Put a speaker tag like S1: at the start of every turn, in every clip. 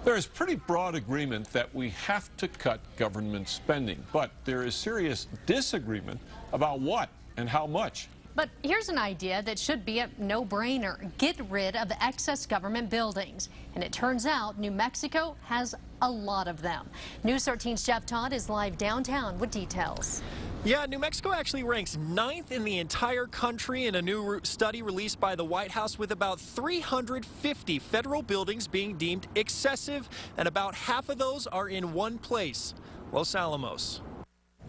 S1: There is pretty broad agreement that we have to cut government spending, but there is serious disagreement about what and how much.
S2: But here's an idea that should be a no-brainer. Get rid of excess government buildings. And it turns out New Mexico has a lot of them. News 13's Jeff Todd is live downtown with details.
S3: Yeah, New Mexico actually ranks 9th in the entire country in a new study released by the White House, with about 350 federal buildings being deemed excessive, and about half of those are in one place, Los Alamos.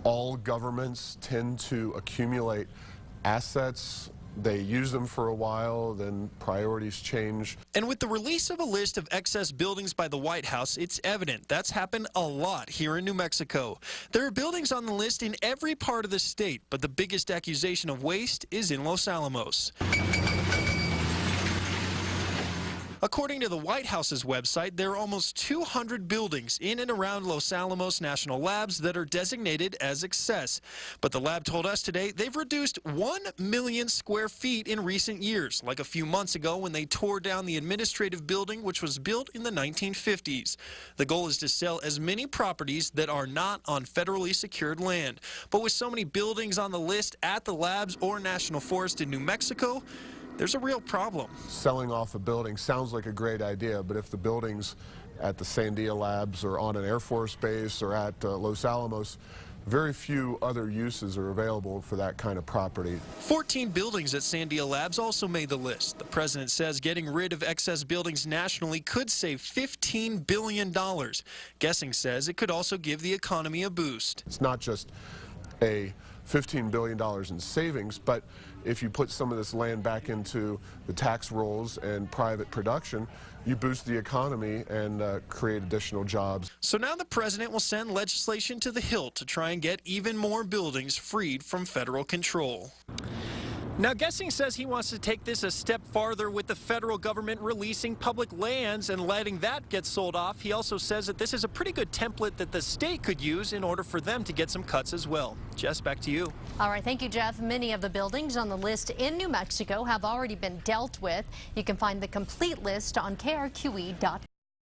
S4: All governments tend to accumulate assets. They use them for a while, then priorities change.
S3: And with the release of a list of excess buildings by the White House, it's evident that's happened a lot here in New Mexico. There are buildings on the list in every part of the state, but the biggest accusation of waste is in Los Alamos. According to the White House's website, there are almost 200 buildings in and around Los Alamos National Labs that are designated as excess. But the lab told us today they've reduced 1 million square feet in recent years, like a few months ago when they tore down the administrative building, which was built in the 1950s. The goal is to sell as many properties that are not on federally secured land. But with so many buildings on the list at the labs or National Forest in New Mexico, there's a real problem.
S4: Selling off a building sounds like a great idea, but if the building's at the Sandia Labs or on an Air Force base or at Los Alamos, very few other uses are available for that kind of property.
S3: 14 buildings at Sandia Labs also made the list. The president says getting rid of excess buildings nationally could save $15 billion. Guessing says it could also give the economy a boost.
S4: It's not just a $15 billion in savings, but if you put some of this land back into the tax rolls and private production, you boost the economy and create additional jobs.
S3: So now the president will send legislation to the Hill to try and get even more buildings freed from federal control. Now, Guessing says he wants to take this a step farther with the federal government releasing public lands and letting that get sold off. He also says that this is a pretty good template that the state could use in order for them to get some cuts as well. Jess, back to you.
S2: All right, thank you, Jeff. Many of the buildings on the list in New Mexico have already been dealt with. You can find the complete list on krqe.com.